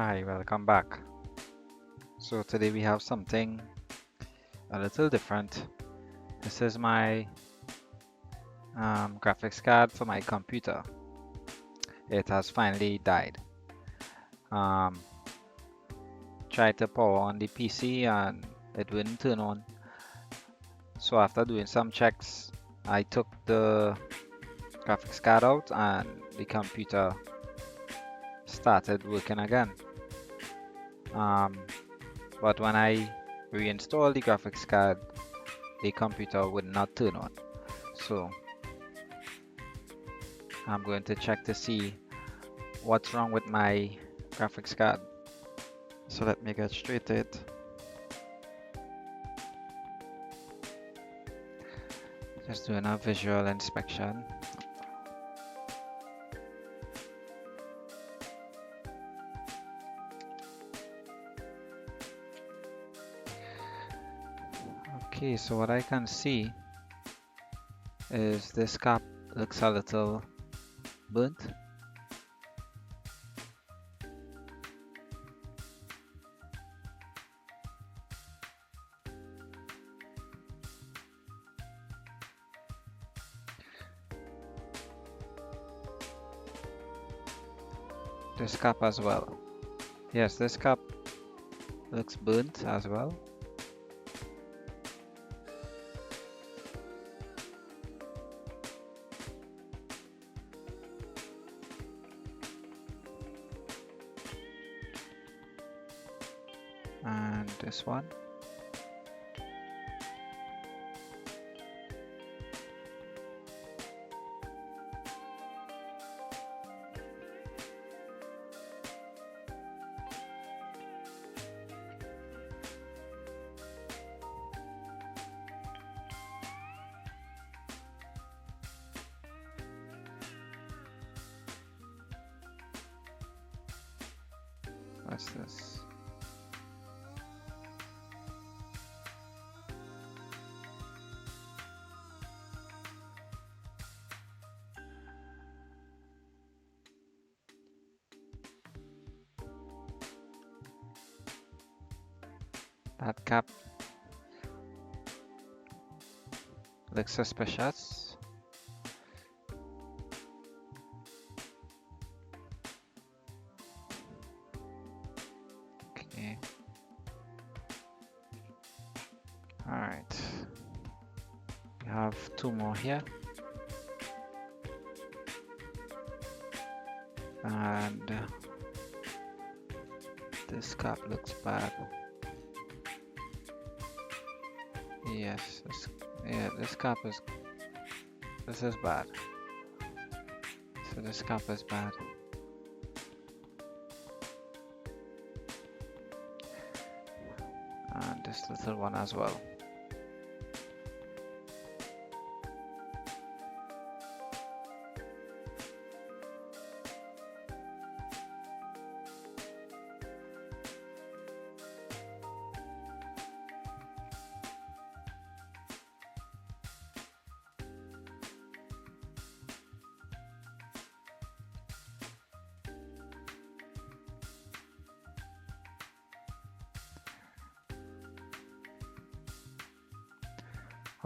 Hi, welcome back. So today we have something a little different. This is my graphics card for my computer. It has finally died. Um, Tried to power on the PC and it wouldn't turn on. So after doing some checks, I took the graphics card out and the computer started working again. Um, but when I reinstalled the graphics card, the computer would not turn on. So I'm going to check to see what's wrong with my graphics card. So let me get straight to it. Just doing a visual inspection. Okay, so what I can see is this cap looks a little burnt. This cap as well. Yes, this cap looks burnt as well. And this one. What's this? That cap looks suspicious. Okay. Alright. We have two more here. And this cap looks bad. Yes, this cap is, this is bad. So this cap is bad. And this little one as well.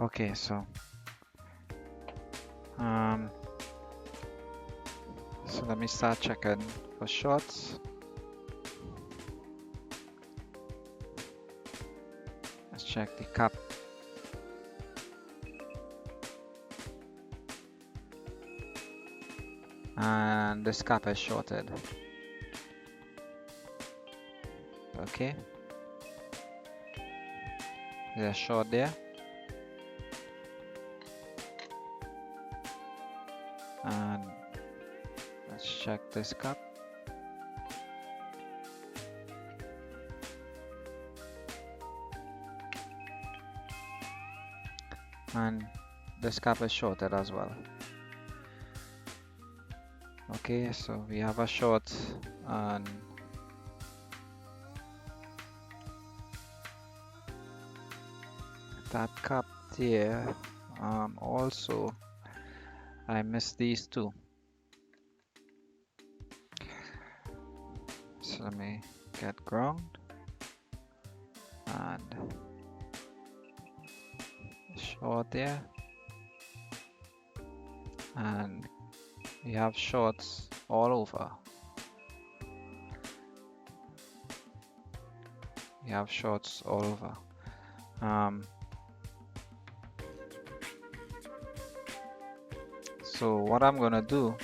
Okay, so so let me start checking for shorts. Let's check the cap. And this cap is shorted. Okay. There's a short there. And let's check this cap. And this cap is shorted as well. Okay, so we have a short and that cap there. Also I missed these two. So let me get ground and short there, and we have shorts all over. We have shorts all over. So what I'm gonna do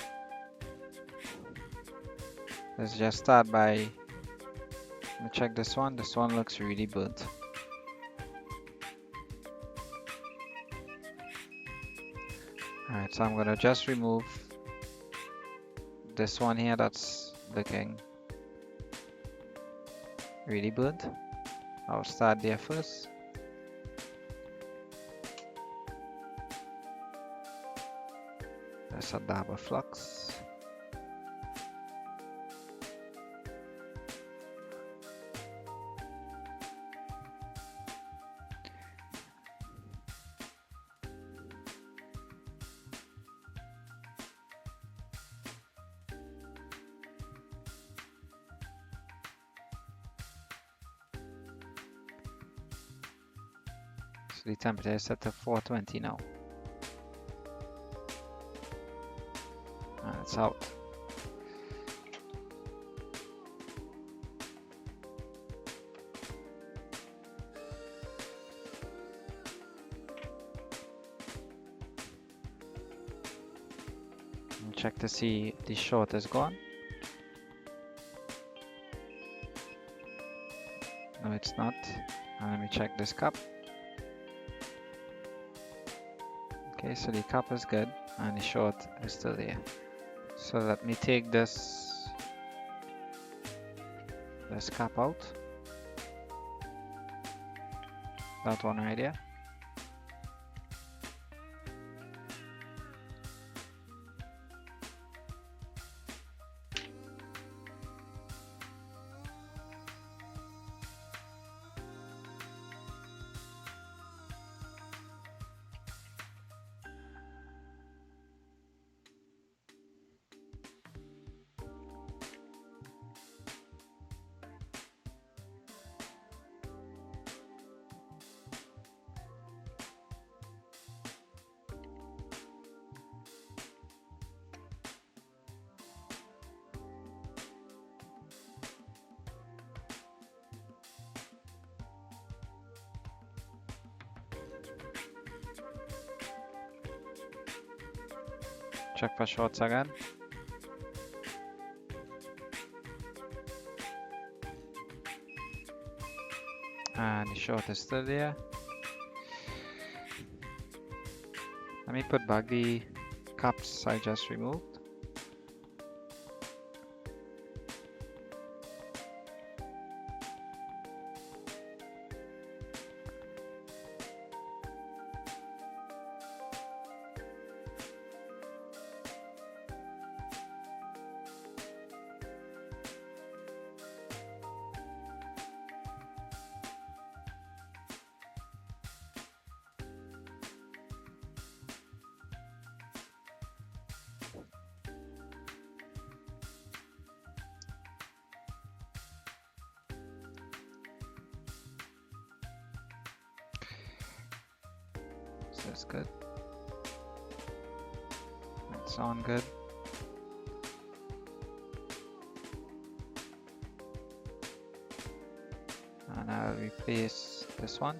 is just start by, let me check this one. This one looks really burnt. Alright, so I'm gonna just remove this one here that's looking really burnt. I'll start there first. There's a dab of flux. So the temperature is set to 420 now. And it's out. And check to see if the short is gone. No, it's not. And let me check this cup. Okay, so the cup is good and the short is still there. So let me take this cup out. That one right there. Check for shorts again. And the short is still there. Let me put back the cups I just removed. So that's good. That's on good. And I'll replace this one.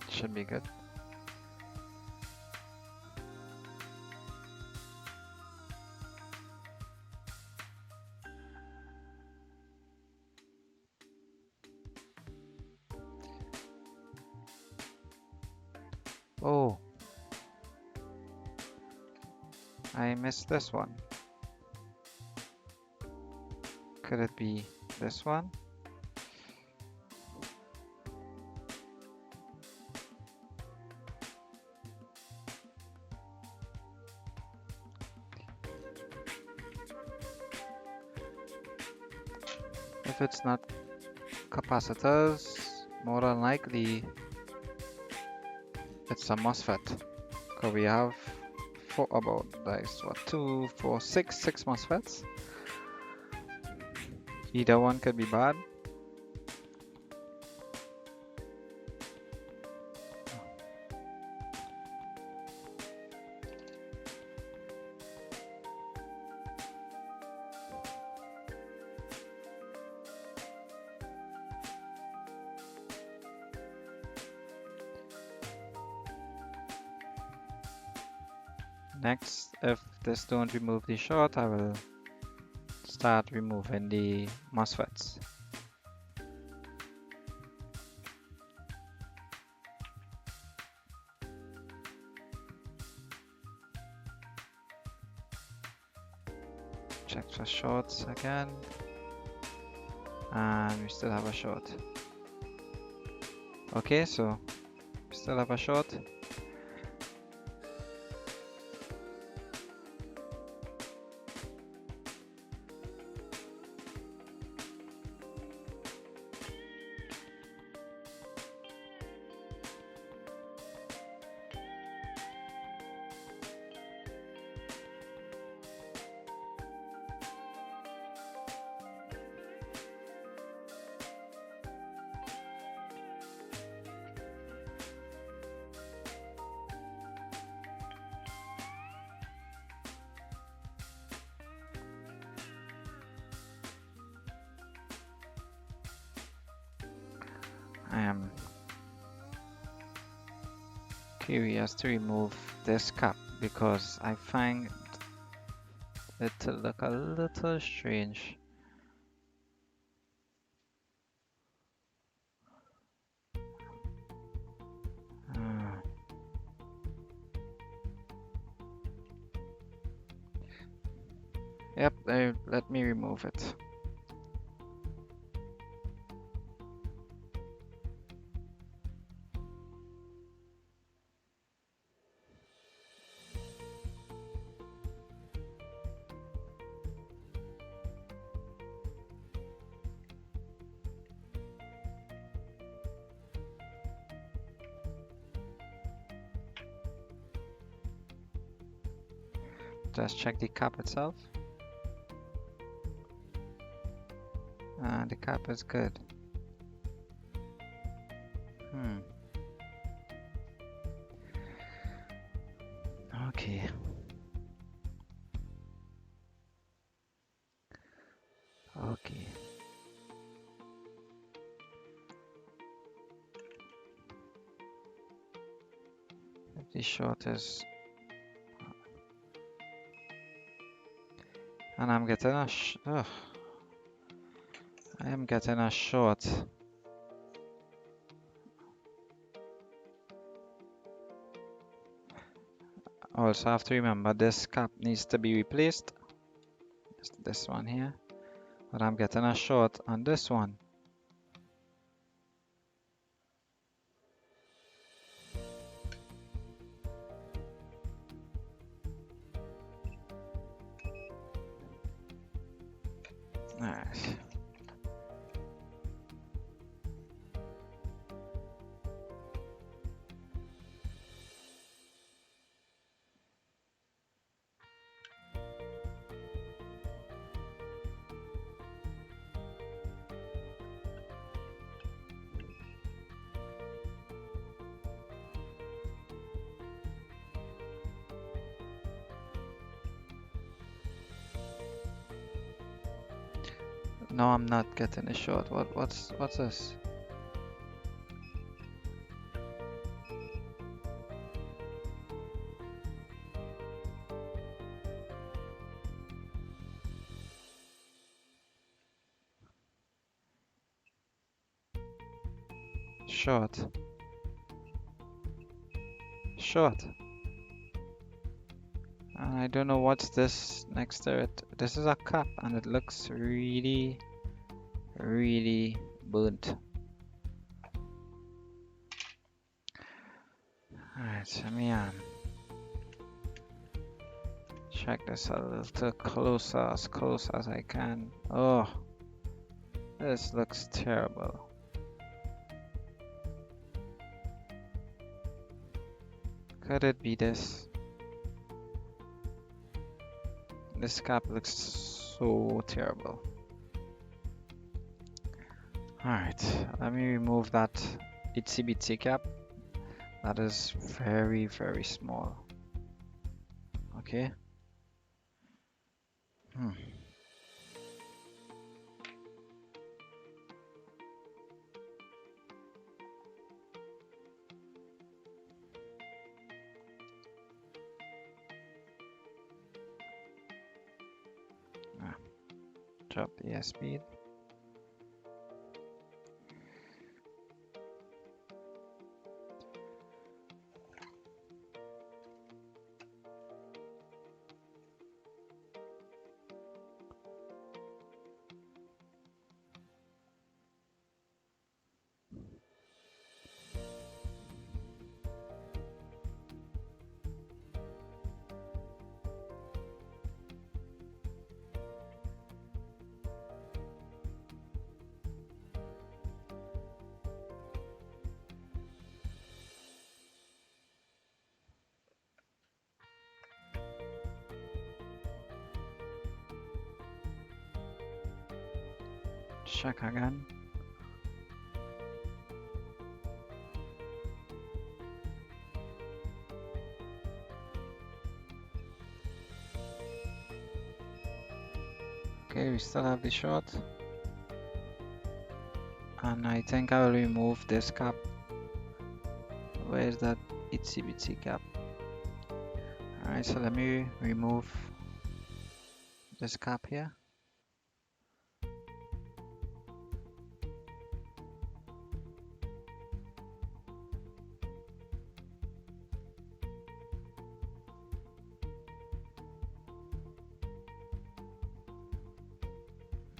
Should be good. Oh, I missed this one. Could it be this one? If it's not capacitors, more than likely it's a MOSFET. Because we have about what, 2, 4, 6 MOSFETs. Either one could be bad. Next, if this don't remove the short, I will start removing the MOSFETs. Check for shorts again, and we still have a short. Okay, so we still have a short. I am curious to remove this cap because I find it to look a little strange. Yep, let me remove it. Just check the cap itself. The cap is good. Okay. Okay. If the short is, and I'm getting a I am getting a short. Also have to remember this cap needs to be replaced. Just this one here. But I'm getting a short on this one. Alright. No, I'm not getting a short. What's this? Short. short. And I don't know what's this next to it. This is a cap and it looks really, really burnt. Alright, let me check this a little closer, as close as I can. Oh, this looks terrible. Could it be this? This cap looks so terrible. Alright, let me remove that itsy bitsy cap. That is very, very small. Okay. Drop the airspeed. Check again. Okay, we still have the short. And I think I will remove this cap. Where is that itsy bitsy cap? Alright, so let me remove this cap here.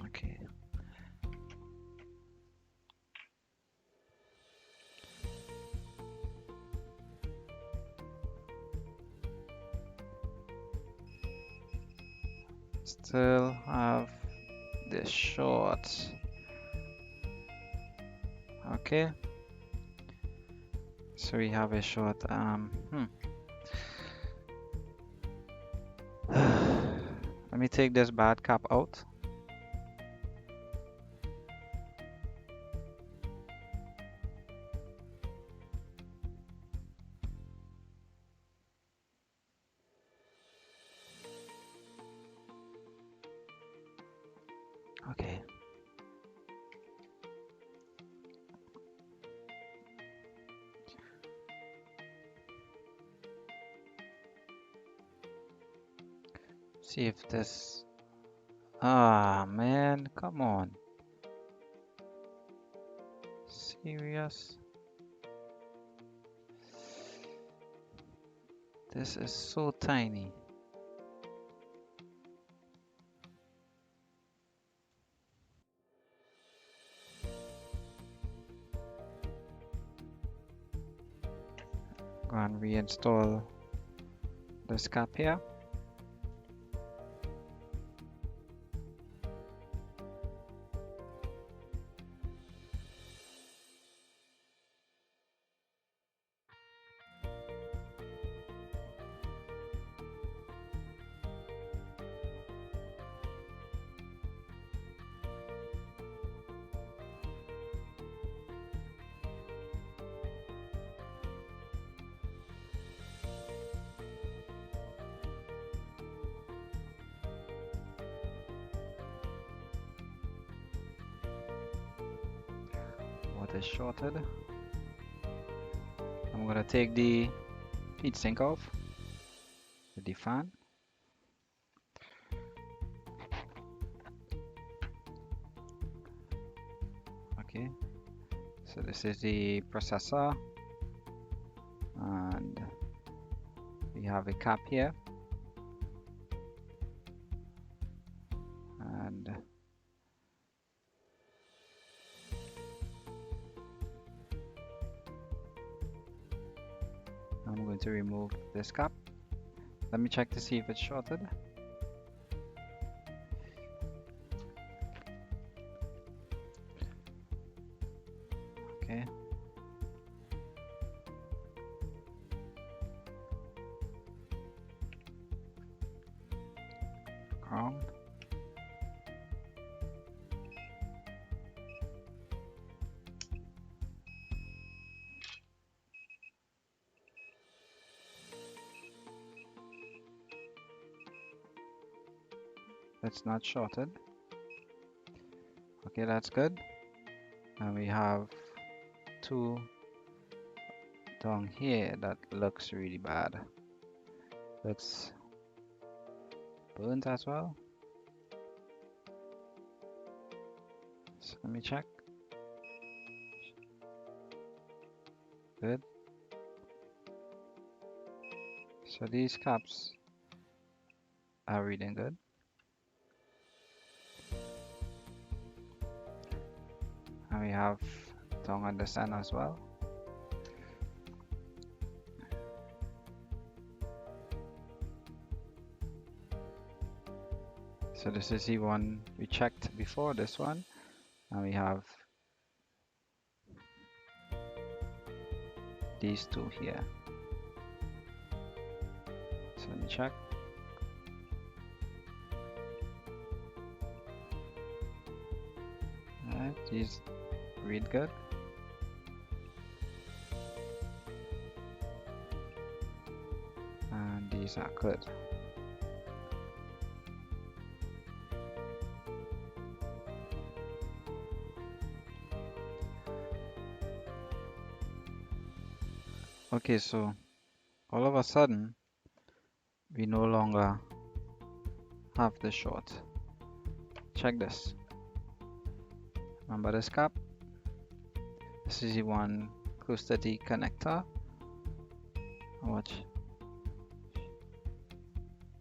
Okay. Still have this short. Okay. So we have a short. Let me take this bad cap out. Okay. See if this. Ah, man, come on. Serious? This is so tiny. Go and reinstall this cap here. What is shorted? I'm gonna take the heatsink off with the fan. Okay, so this is the processor, and have a cap here, and I'm going to remove this cap. Let me check to see if it's shorted. Okay. Ground. It's not shorted. Okay, that's good. And we have two down here that looks really bad. Looks burnt as well. So let me check. Good. So these caps are reading good. And we have tongue on the stand as well. So this is the one we checked before, this one. And we have these two here. So let me check. Alright, these read good. And these are good. Okay, so all of a sudden we no longer have the short. Check this. Remember this cap? This is the one close to the connector. Watch.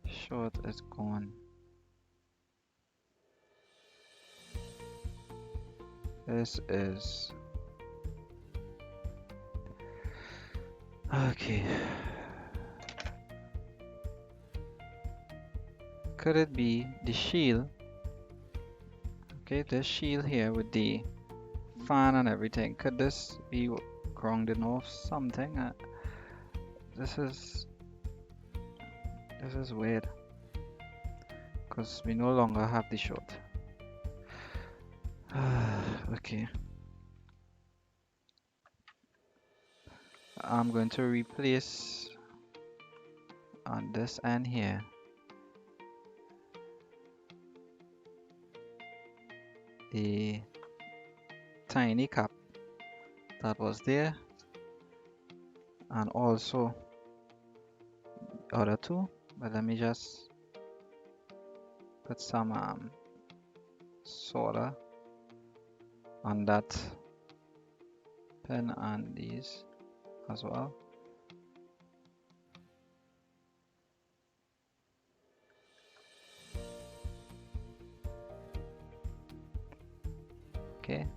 Short is gone. This is okay. Could it be the shield? Okay, this shield here with the fan and everything. Could this be grounding off something? This is weird because we no longer have the short. Okay. I'm going to replace on this end here the tiny cap that was there, and also other two, but let me just put some solder on that pin and these as well. Okay.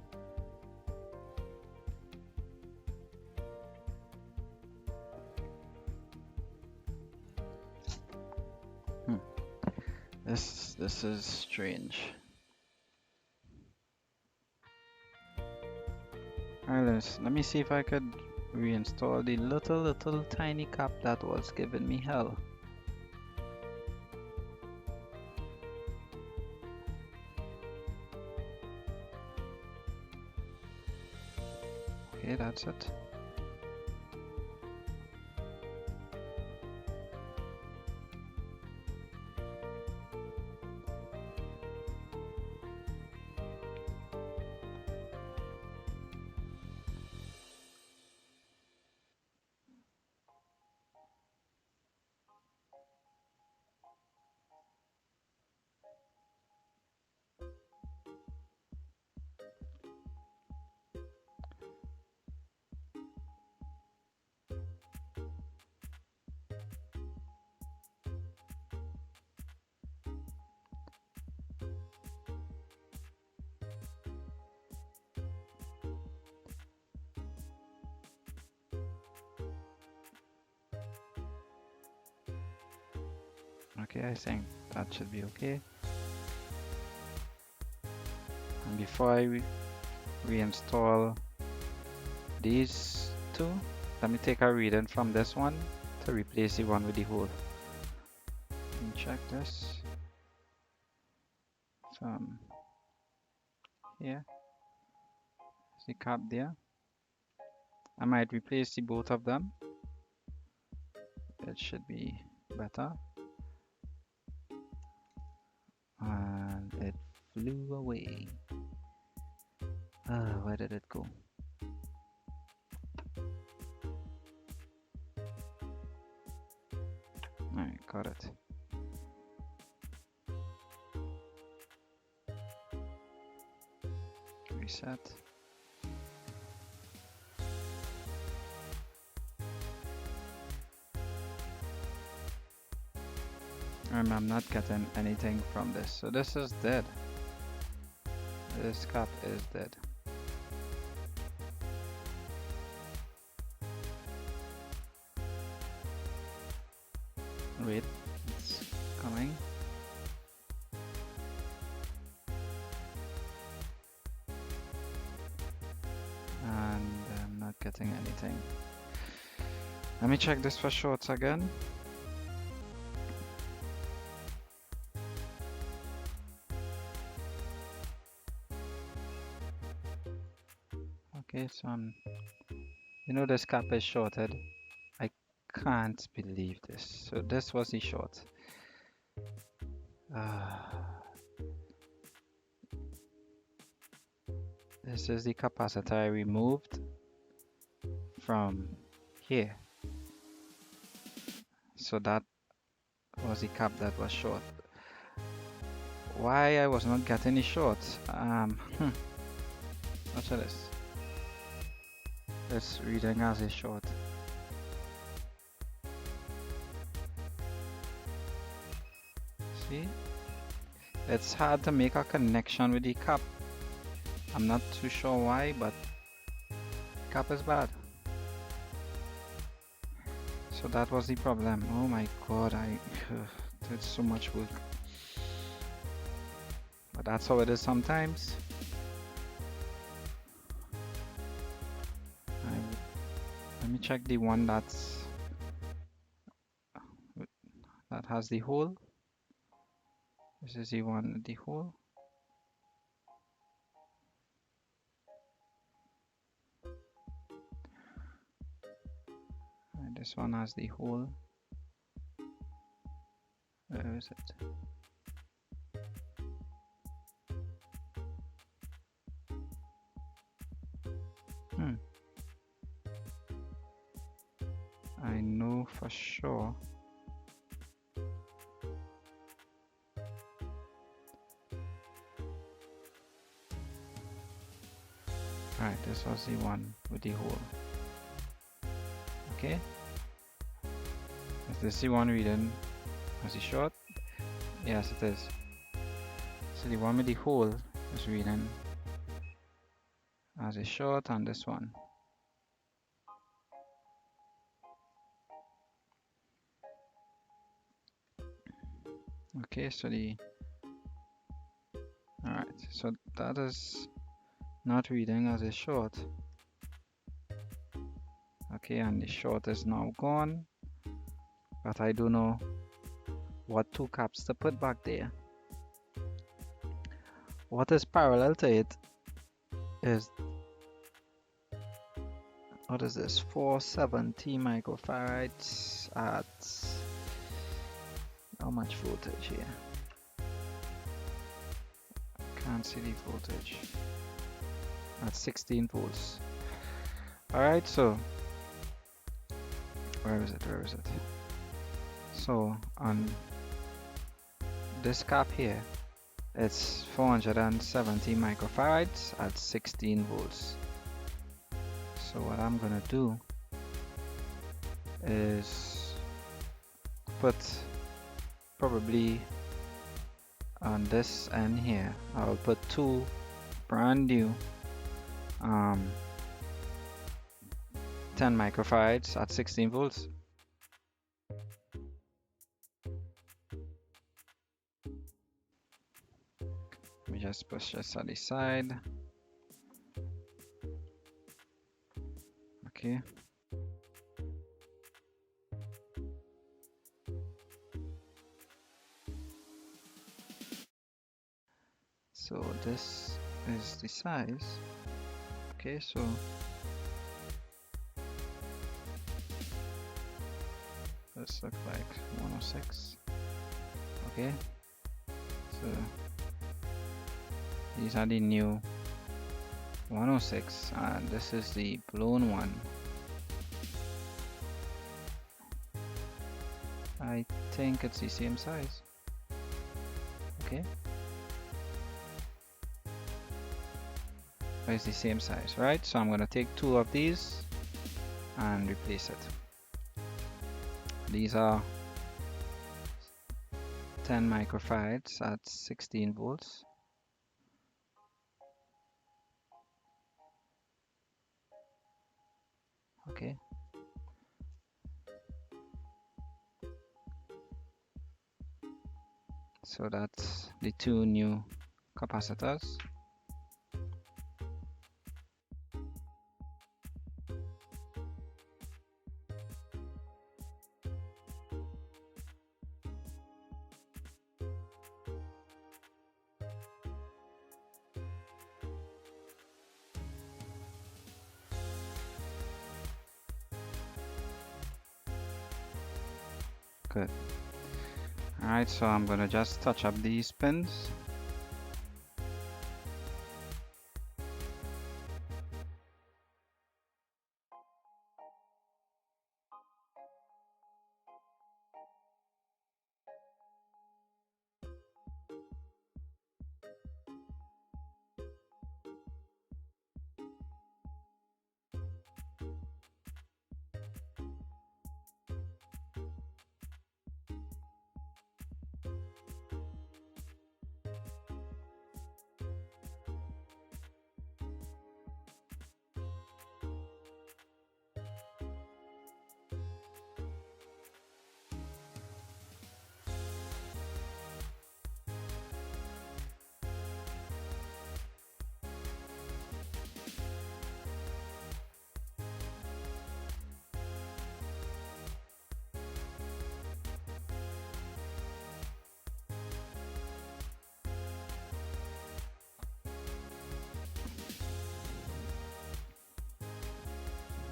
This is strange. Alright, let me see if I could reinstall the little tiny cap that was giving me hell. Okay, that's it. Okay, I think that should be okay. And before I reinstall these two, let me take a reading from this one to replace the one with the hole. Let me check this from here. The cap there. I might replace the both of them. It should be better. And it flew away. Where did it go? Alright, got it. Reset. I'm not getting anything from this, so this is dead. This cap is dead. Wait, it's coming. And I'm not getting anything. Let me check this for shorts again. Okay, so you know this cap is shorted. I can't believe this. So this was the short. This is the capacitor I removed from here. So that was the cap that was short. Why I was not getting the short? Watch this. It's reading as a short. See? It's hard to make a connection with the cap. I'm not too sure why, but cap is bad. So that was the problem. Oh my god, I did so much work. But that's how it is sometimes. Let me check the one that has the hole. This is the one with the hole. And this one has the hole. Where is it? I know for sure. Alright, this was the one with the hole. Okay. Is this the one reading as the short? Yes, it is. So the one with the hole is reading as a short, and this one. Okay, so alright, so that is not reading as a short. Okay, and the short is now gone, but I don't know what two caps to put back there. What is parallel to it is, what is this, 470 microfarads at how much voltage here? Can't see the voltage. At 16 volts. Alright, so where is it? So on this cap here, it's 470 microfarads at 16 volts. So what I'm gonna do is put probably on this end here, I'll put two brand new 10 microfarads at 16 volts. me just push this on the side. Okay. So this is the size. Okay, so this looks like 106. Okay, so these are the new 106 and this is the blown one. I think it's the same size. Okay, it's the same size, right? So I'm gonna take 2 of these and replace it. These are 10 microfarads at 16 volts. Okay. So that's the 2 new capacitors. Good. Alright, so I'm gonna just touch up these pins.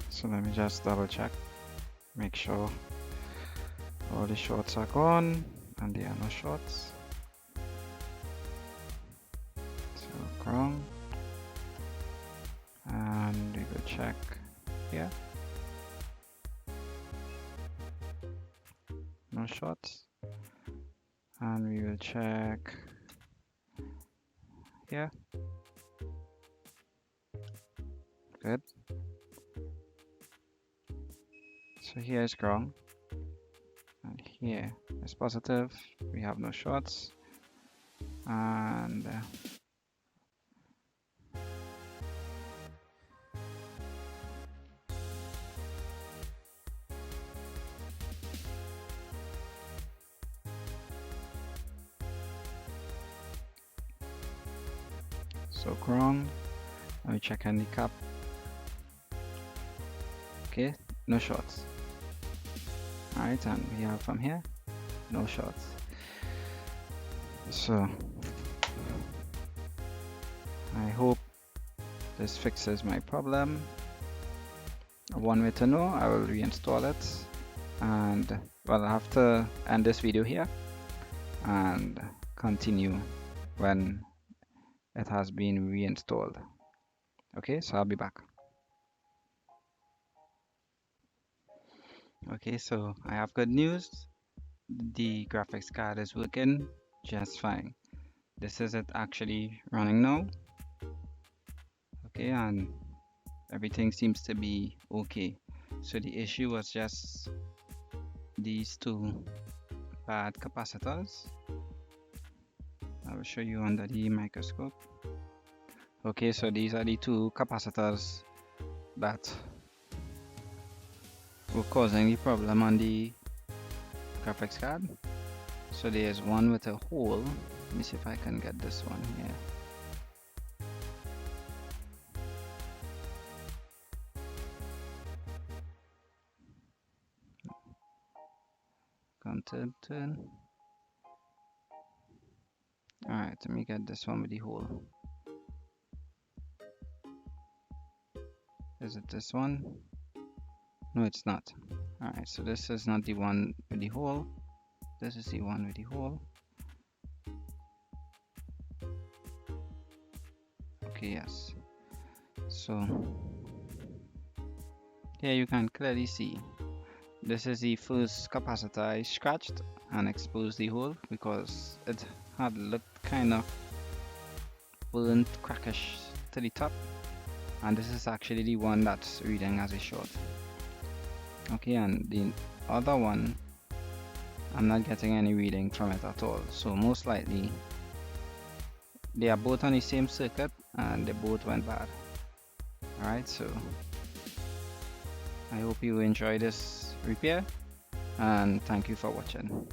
So let me just double check, make sure all the shorts are gone and there are no shorts. So ground, and we will check here, no shorts, and we will check here. Good. So here is ground and here is positive, we have no shorts, and so ground, and we check handicap. Okay, no shorts. Alright, and we have from here no shorts. So I hope this fixes my problem. One way to know, I will reinstall it, and well, I have to end this video here and continue when it has been reinstalled. Okay, so I'll be back. Okay, so I have good news. The graphics card is working just fine. This is it actually running now. Okay, and everything seems to be okay. So the issue was just these 2 bad capacitors. I will show you under the microscope. Okay, so these are the 2 capacitors that were causing the problem on the graphics card. So there's one with a hole. Let me see if I can get this one here. turn. Alright, let me get this one with the hole. Is it this one? No, it's not. Alright, so this is not the one with the hole. This is the one with the hole. Okay, yes. So here you can clearly see this is the first capacitor I scratched and exposed the hole because it had looked kind of burnt crackish to the top, and this is actually the one that's reading as a short. Okay, and the other one I'm not getting any reading from it at all, so most likely they are both on the same circuit and they both went bad. Alright, so I hope you enjoy this repair and thank you for watching.